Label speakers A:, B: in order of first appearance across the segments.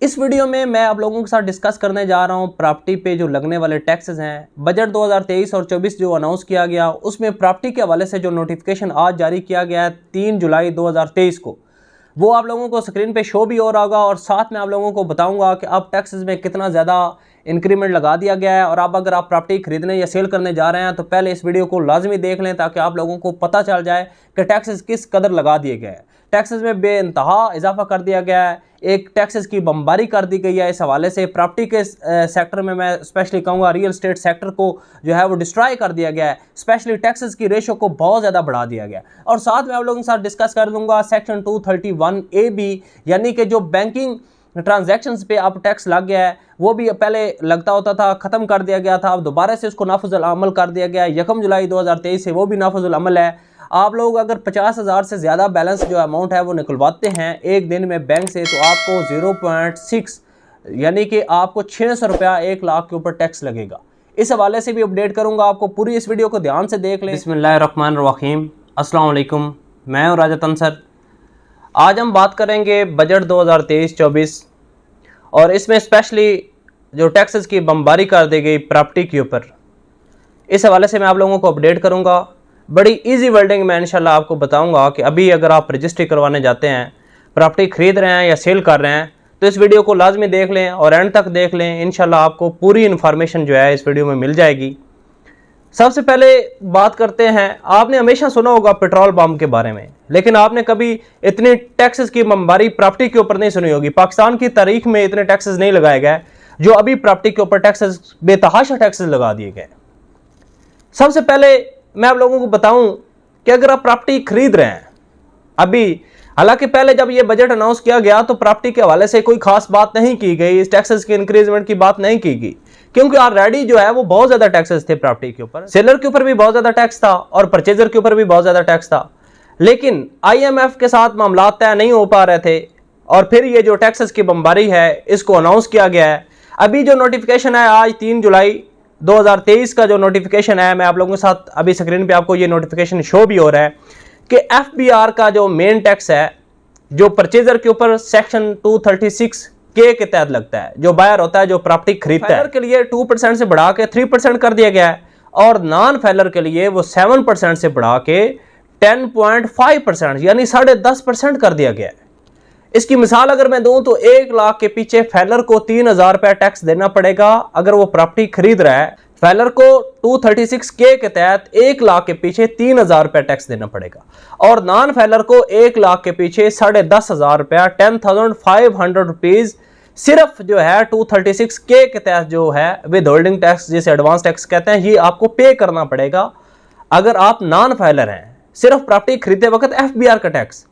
A: इस वीडियो में मैं आप लोगों के साथ डिस्कस करने जा रहा हूं प्रॉपर्टी पे जो लगने वाले टैक्सेस हैं। बजट 2023 और 24 जो अनाउंस किया गया, उसमें प्रॉपर्टी के हवाले से जो नोटिफिकेशन आज जारी किया गया है 3 जुलाई 2023 को, वो आप लोगों को स्क्रीन पे शो भी हो रहा होगा और साथ में आप लोगों को बताऊंगा कि अब टैक्सेस में कितना ज़्यादा इंक्रीमेंट लगा दिया गया है। और अब अगर आप प्रॉपर्टी खरीदने या सेल करने जा रहे हैं तो पहले इस वीडियो को लाजमी देख लें ताकि आप लोगों को पता चल जाए कि टैक्सेस किस कदर लगा दिए गए हैं। टैक्सेस में बेइंतहा इजाफा कर दिया गया है, एक टैक्सेस की बमबारी कर दी गई है। इस हवाले से प्रॉपर्टी के सेक्टर में मैं स्पेशली कहूँगा रियल एस्टेट सेक्टर को जो है वो डिस्ट्रॉय कर दिया गया है। स्पेशली टैक्सेस की रेशो को बहुत ज़्यादा बढ़ा दिया गया है। और साथ में आप लोगों के साथ डिस्कस कर दूंगा सेक्शन 231A यानी कि जो बैंकिंग ट्रांजैक्शंस पे अब टैक्स लग गया है, वो भी पहले लगता होता था, ख़त्म कर दिया गया था, अब दोबारा से उसको नाफिजुल अमल कर दिया गया है। 1 जुलाई 2023 से वो भी नाफिजुल अमल है। आप लोग अगर 50,000 से ज़्यादा बैलेंस जो अमाउंट है वो निकलवाते हैं एक दिन में बैंक से, तो आपको 0.6 यानी कि आपको 600 रुपया 1 लाख के ऊपर टैक्स लगेगा। इस हवाले से भी अपडेट करूंगा आपको, पूरी इस वीडियो को ध्यान से देख लें। बिस्मिल्लाहिर्रहमानिर्रहीम, अस्सलाम वालेकुम, मैं हूं राजा तंसर। आज हम बात करेंगे बजट 2023-24 और इसमें स्पेशली जो टैक्सेस की बमबारी कर दी गई प्रॉपर्टी के ऊपर, इस हवाले से मैं आप लोगों को अपडेट करूंगा। बड़ी इजी वर्डिंग में इंशाल्लाह आपको बताऊंगा कि अभी अगर आप रजिस्ट्री करवाने जाते हैं, प्रॉपर्टी खरीद रहे हैं या सेल कर रहे हैं, तो इस वीडियो को लाजमी देख लें और एंड तक देख लें। इंशाल्लाह आपको पूरी इन्फॉर्मेशन जो है इस वीडियो में मिल जाएगी। सबसे पहले बात करते हैं, आपने हमेशा सुना होगा पेट्रोल पंप के बारे में, लेकिन आपने कभी इतनी टैक्सेस की बमबारी प्रॉपर्टी के ऊपर नहीं सुनी होगी। पाकिस्तान की तारीख में इतने टैक्सेस नहीं लगाए गए जो अभी प्रॉपर्टी के ऊपर टैक्सेस, बेतहाशा टैक्सेस लगा दिए गए। सबसे पहले मैं आप लोगों को बताऊं कि अगर आप प्रॉपर्टी खरीद रहे हैं अभी, हालांकि पहले जब ये बजट अनाउंस किया गया तो प्रॉपर्टी के हवाले से कोई खास बात नहीं की गई, इस टैक्सेस के इंक्रीजमेंट की बात नहीं की गई, क्योंकि ऑलरेडी जो है वो बहुत ज्यादा टैक्सेस थे प्रॉपर्टी के ऊपर। सेलर के ऊपर भी बहुत ज्यादा टैक्स था और परचेजर के ऊपर भी बहुत ज्यादा टैक्स था, लेकिन IMF के साथ मामला तय नहीं हो पा रहे थे और फिर ये जो टैक्सेस की बमबारी है इसको अनाउंस किया गया है। अभी जो नोटिफिकेशन है आज 3 जुलाई 2023 का जो नोटिफिकेशन है, मैं आप लोगों के साथ अभी स्क्रीन पे आपको ये नोटिफिकेशन शो भी हो रहा है कि FBR का जो मेन टैक्स है जो परचेजर के ऊपर सेक्शन 236K के तहत लगता है, जो बायर होता है, जो प्रॉपर्टी खरीदता है, के लिए 2% से बढ़ा के 3% कर दिया गया है और नॉन फैलर के लिए वो 7% से बढ़ा के 10.5% यानी 10.5% कर दिया गया है। इसकी मिसाल अगर मैं दूं तो 1 लाख के पीछे फैलर को 3,000 रुपया टैक्स देना पड़ेगा अगर वो प्रॉपर्टी खरीद रहा है। फैलर को 236K के तहत 1 लाख के पीछे 3,000 रुपया टैक्स देना पड़ेगा और नॉन फैलर को 1 लाख के पीछे 10,500 रुपया 10,500 रुपीज सिर्फ जो है 236K के तहत जो है विद होल्डिंग टैक्स, जिसे एडवांस टैक्स कहते हैं, ये आपको पे करना पड़ेगा अगर आप नॉन फैलर हैं। सिर्फ प्रॉपर्टी खरीदते वक्त FBR का टैक्स।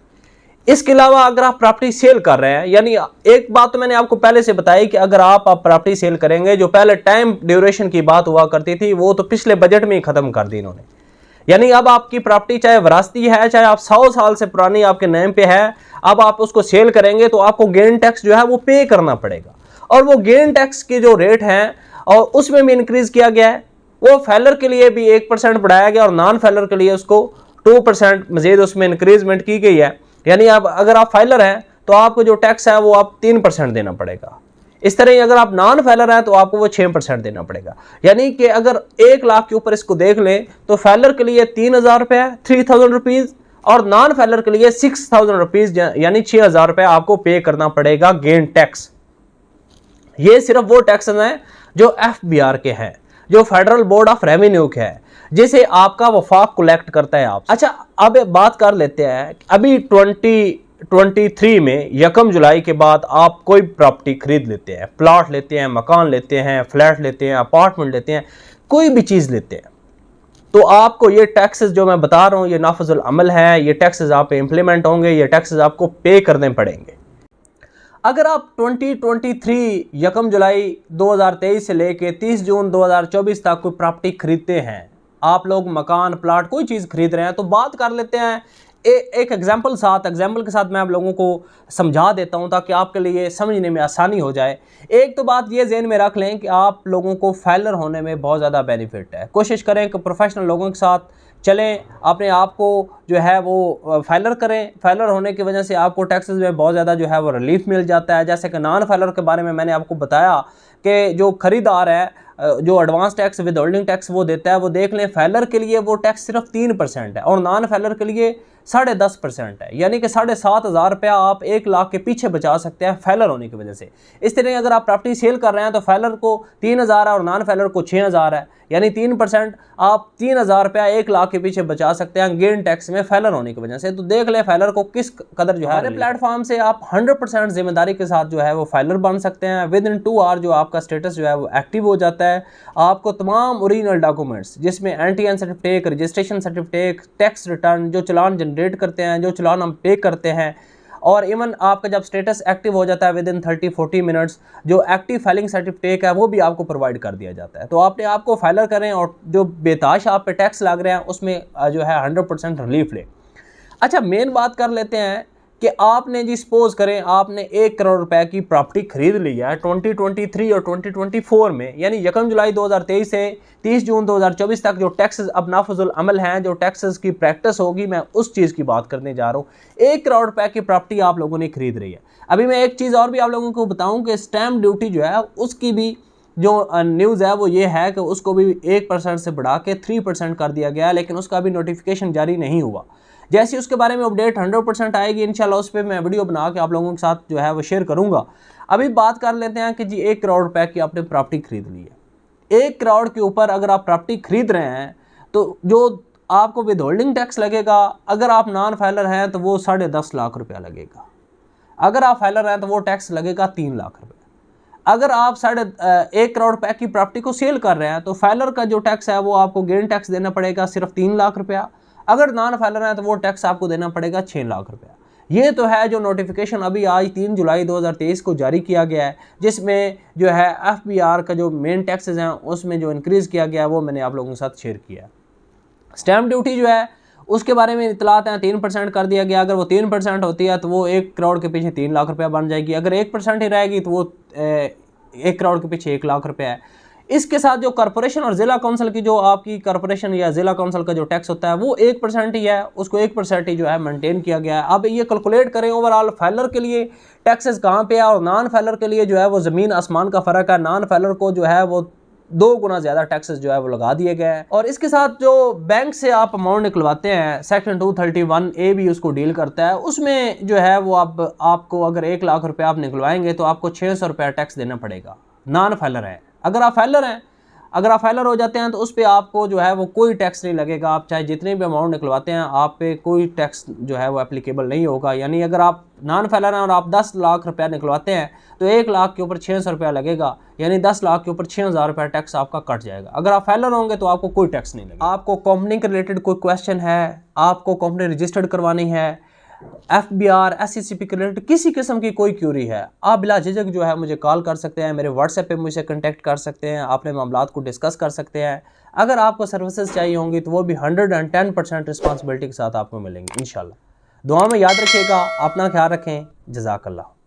A: इसके अलावा अगर आप प्रॉपर्टी सेल कर रहे हैं, यानी एक बात तो मैंने आपको पहले से बताई कि अगर आप प्रॉपर्टी सेल करेंगे, जो पहले टाइम ड्यूरेशन की बात हुआ करती थी वो तो पिछले बजट में ही खत्म कर दी इन्होंने। यानी अब आपकी प्रॉपर्टी चाहे विरासती है, चाहे आप 100 साल से पुरानी आपके नेम पे है, अब आप उसको सेल करेंगे तो आपको गेन टैक्स जो है वो पे करना पड़ेगा। और वो गेन टैक्स के जो रेट हैं और उसमें भी इंक्रीज किया गया है। वो फैलर के लिए भी 1% बढ़ाया गया और नॉन फैलर के लिए उसको 2% मजीद उसमें इंक्रीजमेंट की गई है। यानी आप अगर आप फाइलर हैं तो आपको जो टैक्स है वो आप 3% देना पड़ेगा। इस तरह ही अगर आप नॉन फाइलर हैं तो आपको वो 6% देना पड़ेगा। यानी कि अगर 1 लाख के ऊपर इसको देख लें तो फाइलर के लिए 3,000 रुपये 3,000 रुपीज और नॉन फाइलर के लिए 6,000 रुपीज यानी 6,000 रुपये आपको पे करना पड़ेगा गेन टैक्स। ये सिर्फ वो टैक्स हैं जो FBR के हैं, जो फेडरल बोर्ड ऑफ रेवेन्यू के है, जिसे आपका वफाक कलेक्ट करता है आप। अच्छा, अब बात कर लेते हैं, अभी 2023 में 1 जुलाई के बाद आप कोई प्रॉपर्टी खरीद लेते हैं, प्लॉट लेते हैं, मकान लेते हैं, फ्लैट लेते हैं, अपार्टमेंट लेते हैं, कोई भी चीज़ लेते हैं, तो आपको ये टैक्सेस जो मैं बता रहा हूँ ये नाफिजुल अमल है। ये टैक्सेस आप पे इम्प्लीमेंट होंगे, ये टैक्सेस आपको पे करने पड़ेंगे। अगर आप 2023 1 जुलाई 2023 से लेके 30 जून 2024 तक कोई प्रॉपर्टी खरीदते हैं, आप लोग मकान, प्लाट, कोई चीज़ खरीद रहे हैं, तो बात कर लेते हैं एक एग्जाम्पल के साथ मैं आप लोगों को समझा देता हूं ताकि आपके लिए समझने में आसानी हो जाए। एक तो बात ये ज़हन में रख लें कि आप लोगों को फाइलर होने में बहुत ज़्यादा बेनिफिट है। कोशिश करें कि प्रोफेशनल लोगों के साथ चलें, अपने आप को जो है वो फाइलर करें। फाइलर होने की वजह से आपको टैक्सेस में बहुत ज़्यादा जो है वो रिलीफ मिल जाता है। जैसे कि नॉन फाइलर के बारे में मैंने आपको बताया कि जो ख़रीदार है जो advance tax with holding tax वो देता है, वो देख लें फाइलर के लिए वो टैक्स सिर्फ 3% है और नॉन फाइलर के लिए 10.5% है, यानी कि 7,500 रुपया आप 1 लाख के पीछे बचा सकते हैं फाइलर होने की वजह से। इस तरह अगर आप प्रॉपर्टी सेल कर रहे हैं तो फाइलर को 3,000 है और नॉन फाइलर को 6,000 है, यानी 3% आप 3,000 रुपया 1 लाख के पीछे बचा सकते हैं गेन टैक्स में फाइलर होने की वजह से। तो देख लें फाइलर को किस कदर जो है। हमारे प्लेटफॉर्म से आप 100% जिम्मेदारी के साथ जो है वो फाइलर बन सकते हैं। विद इन 2 आवर जो आपका स्टेटस जो है वो एक्टिव हो जाता है। आपको तमाम ओरिजिनल डॉक्यूमेंट्स जिसमें NTN certificate, registration certificate, tax return, जो चलान जनरेट करते हैं, जो चलान हम पे करते हैं, और इवन आपका जब स्टेटस एक्टिव हो जाता है विद इन 30-40 मिनट्स जो एक्टिव फाइलिंग सर्टिफिकेट है वो भी आपको प्रोवाइड कर दिया जाता है। तो अपने आप को फाइलर करें और जो बेताश आप पे टैक्स लग रहे हैं उसमें जो है 100% रिलीफ लें। अच्छा, मेन बात कर लेते हैं कि आपने जी सपोज करें आपने 1 करोड़ रुपए की प्रॉपर्टी खरीद ली है 2023 और 2024 में, यानी 1 जुलाई 2023 से 30 जून 2024 तक जो टैक्सेस अब नाफिजुल अमल हैं, जो टैक्सेस की प्रैक्टिस होगी, मैं उस चीज़ की बात करने जा रहा हूँ। 1 करोड़ रुपए की प्रॉपर्टी आप लोगों ने खरीद रही है। अभी मैं एक चीज़ और भी आप लोगों को बताऊँ कि स्टैम्प ड्यूटी जो है उसकी भी जो न्यूज़ है वो ये है कि उसको भी 1% से बढ़ा के 3% कर दिया गया है, लेकिन उसका भी नोटिफिकेशन जारी नहीं हुआ। जैसे उसके बारे में अपडेट 100% आएगी इंशाल्लाह उस पर मैं वीडियो बना के आप लोगों के साथ जो है वो शेयर करूंगा। अभी बात कर लेते हैं कि जी 1 करोड़ रुपए की आपने प्रॉपर्टी खरीद ली है। 1 करोड़ के ऊपर अगर आप प्रॉपर्टी खरीद रहे हैं तो जो आपको विद होल्डिंग टैक्स लगेगा, अगर आप नॉन फाइलर हैं तो वो 10.5 लाख रुपया लगेगा। अगर आप फाइलर हैं तो वो टैक्स लगेगा 3 लाख रुपये। अगर आप 1.5 करोड़ रुपए की प्रॉपर्टी को सेल कर रहे हैं तो फाइलर का जो टैक्स है वो आपको गेन टैक्स देना पड़ेगा सिर्फ 3 लाख रुपया। अगर नॉन फाइलर है तो वो टैक्स आपको देना पड़ेगा 6 लाख रुपया। ये तो है जो नोटिफिकेशन अभी आज 3 जुलाई 2023 को जारी किया गया है, जिसमें जो है FBR का जो मेन टैक्सेस हैं उसमें जो इंक्रीज़ किया गया है वो मैंने आप लोगों के साथ शेयर किया है। स्टैम्प ड्यूटी जो है उसके बारे में इतलात हैं 3% कर दिया गया। अगर वो 3% होती है तो वो 1 करोड़ के पीछे 3 लाख रुपया बन जाएगी। अगर 1% ही रहेगी तो वो 1 करोड़ के पीछे 1 लाख रुपया है। इसके साथ जो कॉर्पोरेशन और ज़िला काउंसिल की जो आपकी कॉर्पोरेशन या ज़िला काउंसिल का जो टैक्स होता है वो 1% ही है, उसको 1% ही जो है मेंटेन किया गया है। अब ये कैलकुलेट करें ओवरऑल फाइलर के लिए टैक्सेस कहाँ पे है और नॉन फाइलर के लिए जो है वो ज़मीन आसमान का फ़र्क है। नॉन फाइलर को जो है वो 2 गुना ज़्यादा टैक्सेस जो है वो लगा दिए गए हैं। और इसके साथ जो बैंक से आप अमाउंट निकलवाते हैं सेक्शन 231A भी उसको डील करता है। उसमें जो है वो आपको अगर 1 लाख रुपया आप निकलवाएंगे तो आपको 600 रुपया टैक्स देना पड़ेगा। नॉन फाइलर है। अगर आप फाइलर हैं, अगर आप फाइलर हो जाते हैं तो उस पर आपको जो है वो कोई टैक्स नहीं लगेगा। आप चाहे जितने भी अमाउंट निकलवाते हैं आप पे कोई टैक्स जो है वो एप्लीकेबल नहीं होगा। यानी अगर आप नॉन फाइलर हैं और आप 10 लाख रुपया निकलवाते हैं तो 1 लाख के ऊपर 600 रुपया लगेगा, यानी 10 लाख के ऊपर 6,000 रुपया टैक्स आपका कट जाएगा। अगर आप फाइलर होंगे तो आपको कोई टैक्स नहीं लगेगा। आपको कंपनी के रिलेटेड कोई क्वेश्चन है, आपको कंपनी रजिस्टर्ड करवानी है, FBR SCCP के रिलेटेड किसी किस्म की कोई क्यूरी है, आप बिला झिझक जो है मुझे कॉल कर सकते हैं, मेरे व्हाट्सएप पे मुझे कांटेक्ट कर सकते हैं, अपने मामलात को डिस्कस कर सकते हैं। अगर आपको सर्विसेज चाहिए होंगी तो वो भी 110% रिस्पॉन्सिबिलिटी के साथ आपको मिलेंगी इंशाल्लाह। दुआ में याद रखिएगा, अपना ख्याल रखें। जज़ाकल्लाह।